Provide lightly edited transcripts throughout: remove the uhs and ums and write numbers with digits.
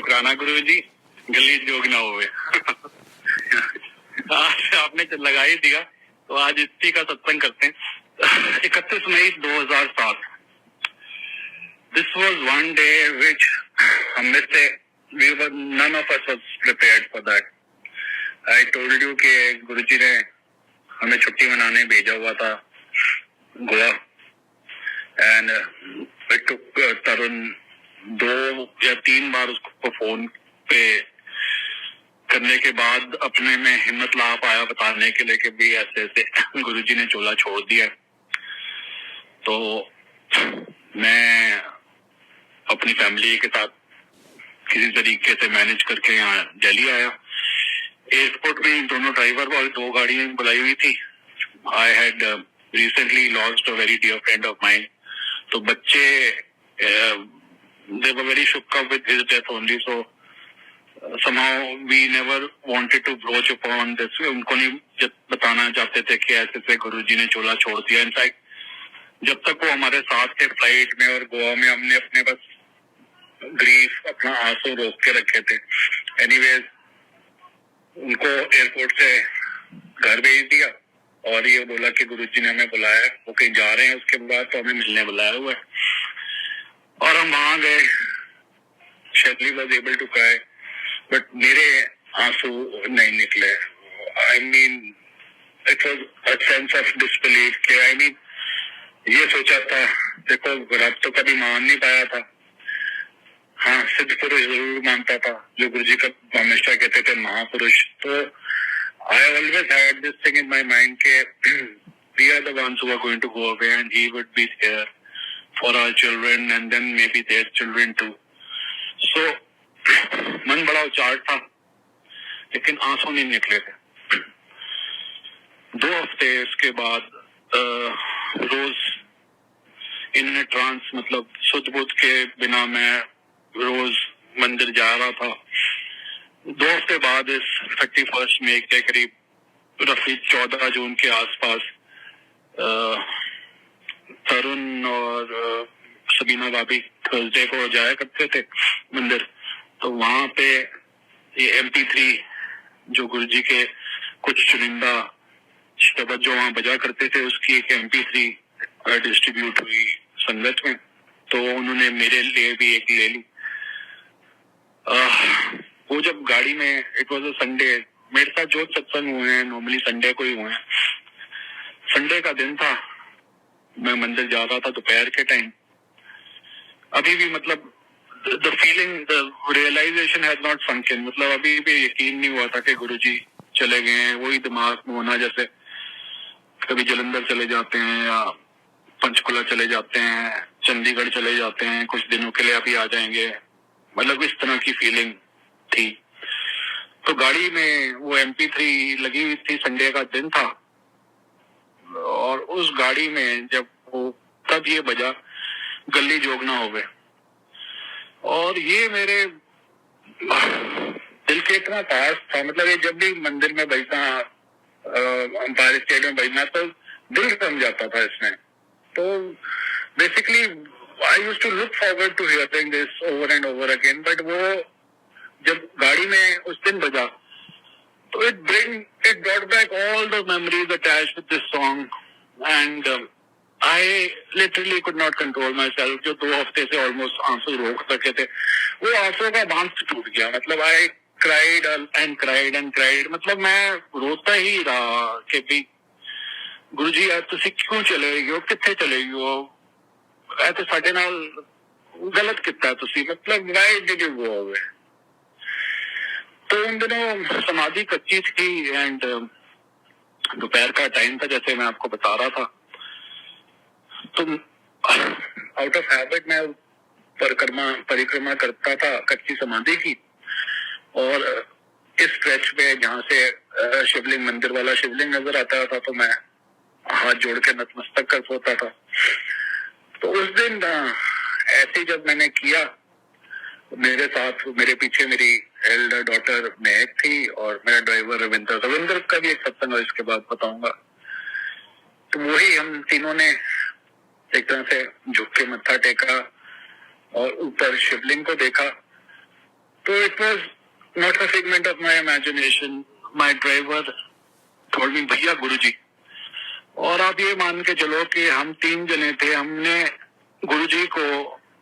शुक्राना गुरु जी, गली जोग ना होवे। आज आपने लगाई दिया तो आज इसी का सत्संग करते हैं। 31 मई 2007। This was one day which हम में से none of us was prepared for that. I told you कि गुरुजी ने हमें छुट्टी मनाने भेजा हुआ था गोवा, and it took तरुण 2 या 3 बार उसको फोन पे करने के बाद अपने में हिम्मत ला पाया बताने के लिए कि भी ऐसे ऐसे गुरुजी ने चोला छोड़ दिया। तो मैं अपनी फैमिली के साथ किसी तरीके से मैनेज करके यहाँ दिल्ली आया। एयरपोर्ट में दोनों ड्राइवर और 2 गाड़ियां बुलाई हुई थी। I had recently lost a very dear friend of mine. तो बच्चे they were very shook up with his death only, so somehow we never wanted to broach upon this. उनको नहीं बताना चाहते थे कि ऐसे से गुरुजी ने चोला छोड़ दिया। इनफैक्ट जब तक वो हमारे साथ थे फ्लाइट में और गोवा में, हमने अपने बस ग्रीफ, अपना आंसू रोक के रखे थे। एनीवेज उनको एयरपोर्ट से घर भेज दिया और ये बोला कि गुरुजी ने हमें बुलाया है, वो कहीं जा रहे हैं, उसके बाद तो हमें मिलने बुलाया हुआ है। और हम वहां गए। Shaili was able to cry, but मेरे आंसू नहीं निकले। I mean it was a sense of disbelief. I mean ये सोचा था, देखो रब तो कभी मान नहीं पाया था। हाँ, सिद्ध पुरुष जरूर मानता था, जो गुरुजी का हमेशा कहते थे महापुरुष। तो I always had this thing in my mind के we are the ones who are going to go away and he would be here for our children and then maybe their children too. So मन बड़ा उचाट था, लेकिन आंसू नहीं निकले थे। 2 हफ्ते इसके बाद रोज इन ट्रांस, मतलब सुध बुध के बिना मैं रोज मंदिर जा रहा था। 2 हफ्ते बाद इस 31 मई के करीब रफी 14 जून के आसपास तरुण और सबीना भाभी थर्सडे को जाया करते थे मंदिर। तो वहां पे ये MP3 जो गुरुजी के कुछ चुनिंदा शब्द जो वहां बजा करते थे, उसकी एक MP3 डिस्ट्रीब्यूट हुई संगत में। तो उन्होंने मेरे लिए भी एक ले ली। वो जब गाड़ी में, इट वॉज अ संडे, मेरे साथ जो सत्संग हुए हैं नॉर्मली संडे को ही हुए हैं। संडे का दिन था, मैं मंदिर जा रहा था दोपहर के टाइम। अभी भी मतलब the feeling, the realisation had not सunk in, मतलब अभी भी यकीन नहीं हुआ था कि गुरुजी चले गए हैं। वही दिमाग में होना, जैसे कभी जलंधर चले जाते हैं या पंचकुला चले जाते हैं, चंडीगढ़ चले जाते हैं, कुछ दिनों के लिए अभी आ जाएंगे, मतलब इस तरह की फीलिंग थी। तो गाड़ी में वो MP3 लगी हुई थी, संडे का दिन था, और उस गाड़ी में जब वो तब ये बजा गली जोग ना होवे, और ये मेरे दिल के इतना पास था। मतलब ये जब भी मंदिर में बजना, अंपायर स्टेट में बजना, तो दिल थम जाता था इसमें। तो basically I used to look forward to hearing this over and over again, but वो जब गाड़ी में उस दिन बजा तो it brought back all the memories attached with this song, and I literally could not control myself. जो 2 हफ्ते से almost आंसू रोक सके थे, वो आंसू का बांध टूट गया। मतलब I cried and cried and cried, मतलब मैं रोता ही रहा कि भी गुरुजी यार तुसी क्यों चले गए हो, कित्थे चले गए हो, ऐसे साडे नाल गलत कितना तुसी, मतलब why did you go away? तो उन दिनों समाधि कच्ची थी एंड दोपहर का टाइम था, जैसे मैं आपको बता रहा था। तो आउट ऑफ हैबिट मैं परिक्रमा करता था कच्ची समाधि की, और इस स्ट्रेच पे जहाँ से शिवलिंग, मंदिर वाला शिवलिंग नजर आता था, तो मैं हाथ जोड़ के नतमस्तक कर सोता था। तो उस दिन ऐसे जब मैंने किया, मेरे साथ, मेरे पीछे मेरी एल्डर डॉटर महक थी और मेरा ड्राइवर रविंदर का भी एक सत्संग है, इसके बाद बताऊंगा। तो वही हम तीनों ने एक तरह से झुक के मत्था टेका और ऊपर शिवलिंग को देखा। तो it was not a figment of my imagination. My driver told me, भैया गुरुजी. और आप ये मान के चलो कि हम 3 जने थे. हमने गुरुजी को,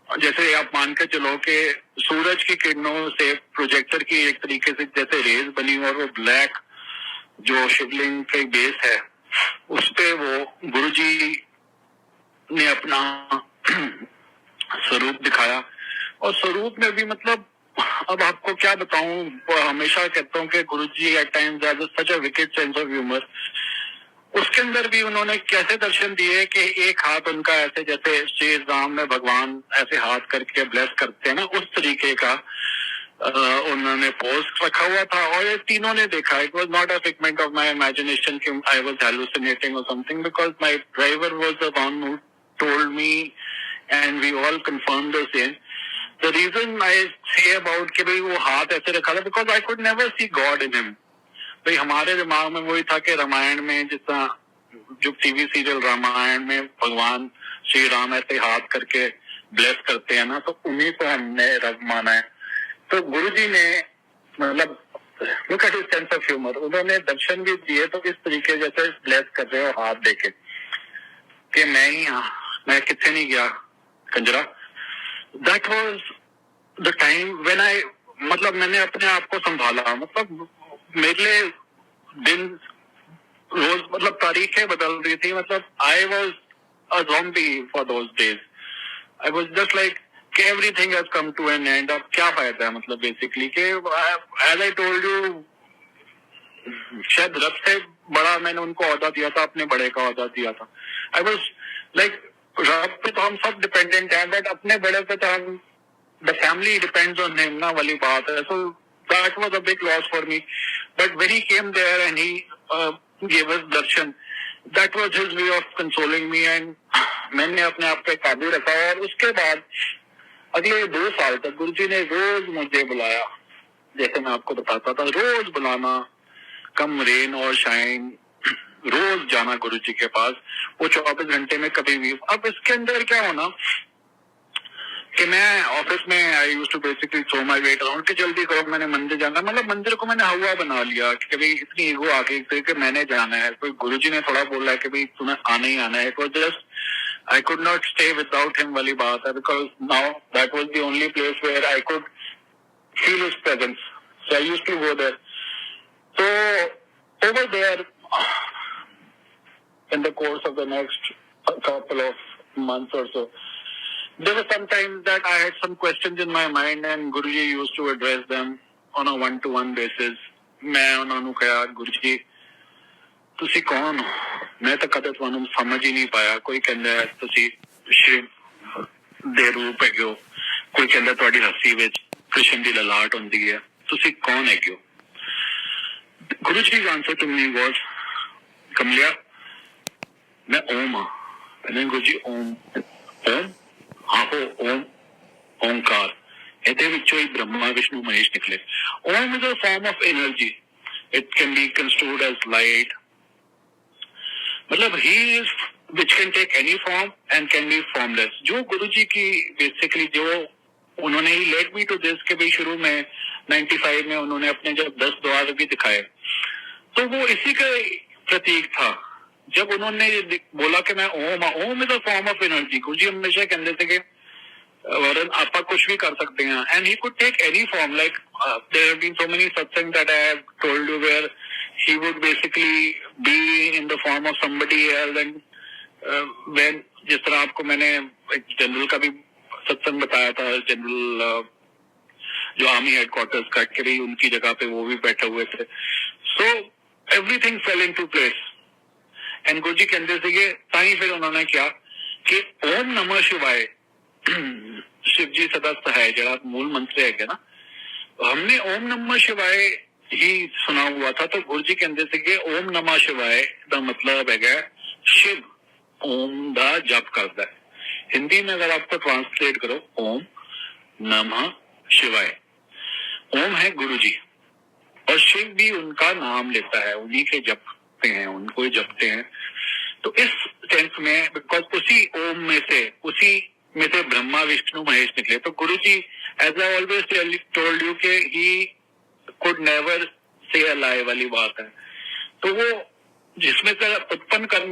जैसे आप मान के चलो कि सूरज की किरणों से प्रोजेक्टर की एक तरीके से जैसे रेज बनी और वो ब्लैक जो शिवलिंग के बेस है उस पे वो गुरुजी ने अपना स्वरूप दिखाया. और स्वरूप में भी मतलब अब आपको क्या बताऊं, हमेशा कहता हूं कि Guruji at times have such a wicked sense of humour. उसके अंदर भी उन्होंने कैसे दर्शन दिए कि एक हाथ उनका ऐसे जैसे श्री राम में भगवान ऐसे हाथ करके ब्लेस करते हैं ना, उस तरीके का उन्होंने पोस्ट रखा हुआ था. और ये तीनों ने देखा. It was not a figment of my imagination कि आई वॉज हेलुसिनेटिंग और something, because my driver was the one who told me and we all confirm the same. The reason I say about कि भाई वो हाथ ऐसे रखा था, because I could never see God in him. भाई हमारे दिमाग में वही था कि रामायण में जिस तरह जो टीवी सीरियल रामायण में भगवान श्री राम ऐसे हाथ करके ब्लेस करते हैं ना, तो उन्हीं को हमने रब माना है. तो गुरुजी ने मतलब look at his sense of humour, उन्होंने दर्शन भी दिए तो इस तरीके जैसे ब्लेस कर रहे हो हाथ देके कि मैं कितने नहीं गया कंजरा. That was the time when I, मतलब मैंने अपने आप को संभाला. मतलब मेरे लिए दिन रोज मतलब तारीखें बदल रही थी. मतलब I was a zombie for those days. I was just like कि everything has come to an end. अब क्या फायदा है मतलब बेसिकली कि एज आई टोल्ड यू, शायद रब से बड़ा मैंने उनको औहदा दिया था, अपने बड़े का औहदा दिया था. आई वॉज लाइक रब पे तो हम सब डिपेंडेंट हैं, बट अपने बड़े पे तो हम, the family depends on him ना वाली बात है. सो that was a big loss for me. But when he came there and he gave us darshan, that was his way of consoling me. And मैंने अपने आप पे काबू रखा. और उसके बाद अगले 2 साल तक गुरुजी ने रोज मुझे बुलाया. जैसे मैं आपको बताता था, रोज बुलाना, कम रेन और शाइन, रोज जाना गुरुजी के पास. वो 24 घंटे में कभी भी. अब इसके अंदर क्या होना कि मैं ऑफिस में I used to basically throw my weight around कि जल्दी करो, मैंने मंदिर जाना. मतलब मंदिर को मैंने हवा बना लिया कि भाई इतनी ईगो आ गई कि मैंने जाना है. कोई गुरुजी ने थोड़ा बोला है कि भाई तुम्हें आना ही आना है. It was just I could not stay without him वाली बात है, because now that was the only place where I could feel his presence. So I used to go there. So over there, in the course of the next couple of months or so, there were some times that I had some questions in my mind and Guruji used to address them on a one-to-one basis. मैं उन्होंने कहा, गुरुजी तुसी कौन हो? मैं तो कदे तुहानू समझ ही नहीं पाया. कोई कहता है तुसी शिव दे रूप है क्यों, कोई कहता तुहाडी हस्सी विच कृष्ण दी ललाट हुंदी है. तुसी कौन है क्यों? Guruji's answer to me was, कमलिया मैं ओम हाँ. मैंने गुरुजी ओम आहो ओम ओंकार ਇਹਦੇ ਵਿੱਚੋਂ ਹੀ ब्रह्मा विष्णु महेश निकले. ओम is a form of energy. It can be construed as light. मतलब he is which can take any form and can be formless. जो गुरुजी की बेसिकली जो उन्होंने ही लेट मी टू दिस के भी शुरू में 95 में उन्होंने अपने जब 10 द्वार भी दिखाए तो वो इसी का प्रतीक था. जब उन्होंने बोला कि मैं Om is a form of energy. Guruji हमेशा कहते थे कि वरन आपा कुछ भी कर सकते हैं. And he could take any form. Like there have been so many satsang that I have told you where he would basically be in the form of somebody else. And when जिस तरह आपको मैंने एक जनरल का भी सत्संग बताया था, जनरल जो आर्मी हेडक्वार्टर्स का, कि भाई उनकी जगह पे वो भी बैठे हुए थे. So everything fell into place. And Guruji कहते थे ताई फिर उन्होंने क्या कि ओम नमः शिवाय शिव जी सदा सहाय जरा मूल मंत्र है ना, हमने ओम नमः शिवाय ही सुना हुआ था. तो गुरुजी कहते थे कि ओम नमः शिवाय का मतलब है शिव ओम दा जप करता है. हिंदी में अगर आपको ट्रांसलेट करो, ओम नमः शिवाय, ओम है गुरुजी और शिव भी उनका नाम लेता है, उन्हीं के जपते हैं, उनको ही जपते हैं. तो इस सेंस में बिकॉज उसी ओम में से ब्रह्मा विष्णु महेश निकले. तो Guruji as I always told you कि ही कुड नेवर से अ लाई वाली बात है। तो वो जिसमें से उत्पन्न कर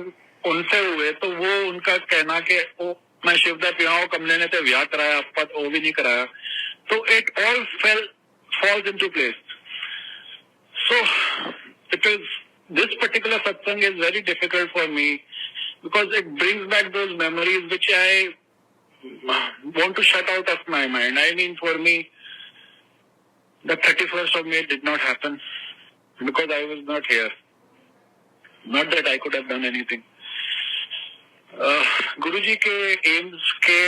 उनसे हुए, तो वो उनका कहना कि वो मैं शिवदा पिया कमले ने तो ब्याह कराया, आपका तो वो भी नहीं कराया। तो it all falls into place. So it is, this particular satsang is very difficult for me because it brings back those memories which I want to shut out of my mind. I mean, for me, the 31st of May did not happen because I was not here. Not that I could have done anything. गुरुजी के AIIMS के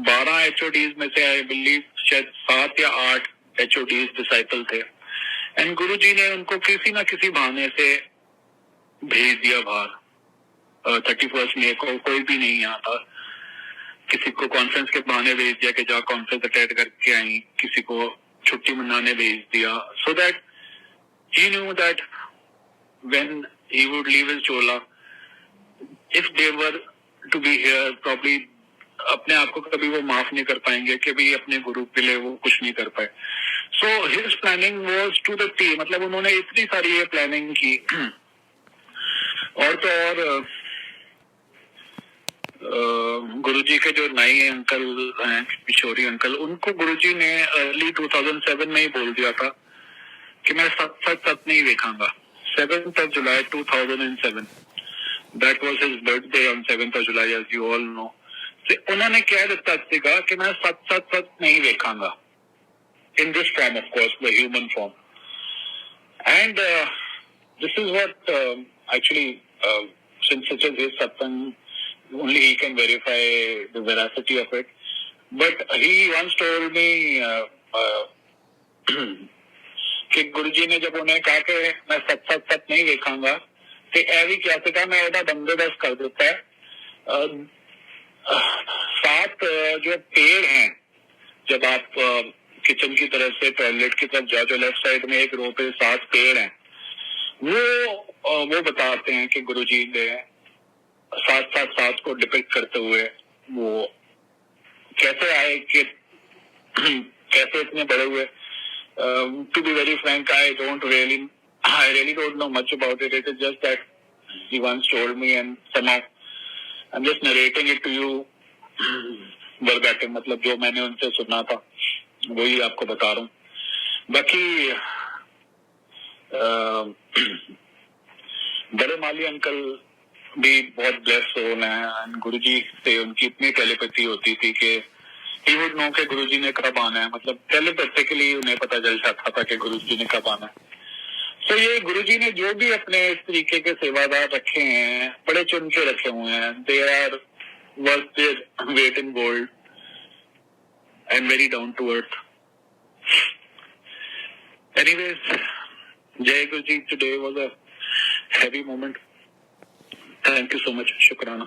12 HODs में से I believe शायद 7 या 8 HODs disciple थे, and गुरुजी ने उनको किसी ना किसी बहाने से भेज दिया बाहर। 31st May को कोई भी नहीं आता, किसी को कॉन्फ्रेंस के बहाने भेज दिया कि जा कॉन्फ्रेंस अटेंड करके आई, किसी को छुट्टी मनाने भेज दिया, so that he knew that when he would leave his चोला, if they were to be here, probably अपने आप को कभी वो माफ नहीं कर पाएंगे कि भी अपने गुरु के लिए वो कुछ नहीं कर पाए। So his planning was to the T, मतलब उन्होंने इतनी सारी ये प्लानिंग की। और तो और गुरुजी के जो नए अंकल हैं, किशोरी अंकल, उनको गुरुजी ने अर्ली 2007 में ही बोल दिया था कि मैं सत नहीं देखांगा। 7th of July 2007, that was his birthday on 7th of July, as you all know. तो उन्होंने क्या कहा कि मैं सत नहीं देखांगा, in this form, of course, the human form. And this is what actually, since it is his satsang, only he can verify the veracity of it. But he once told me कि गुरुजी ने जब उन्हें कहा कि मैं सत नहीं देखांगा, तो ऐवी क्या से कहा मैं ओदा बंदोबस्त कर देता है। 7 जो पेड़ हैं, जब आप किचन की तरफ से टॉयलेट की तरफ जाओ, जो लेफ्ट साइड में एक रो पे 7 पेड़ हैं, वो बताते हैं कि गुरुजी ने 7 को डिपिक्ट करते हुए वो कैसे आए, कि कैसे इतने बड़े हुए। To be very frank, I really don't know much about it. It is just that he once told me, and somehow I'm just narrating it to you verbatim, मतलब जो मैंने उनसे सुना था वही आपको बता रहा हूँ। बाकी बड़े माली अंकल भी बहुत ब्लेस सोल हैं। गुरुजी से उनकी इतनी टेलीपैथी होती थी कि ही वुड नो कि गुरुजी ने कब आना है, मतलब टेलीपैथिकली उन्हें पता चल जाता था कि गुरुजी ने कब आना है। तो ये गुरुजी ने जो भी अपने इस तरीके के सेवादार रखे हैं, बड़े चुन के रखे हुए हैं, they are worth their weight in gold and very down to earth. Anyways, Jai Guruji, today was a heavy moment. Thank you so much, शुक्राना।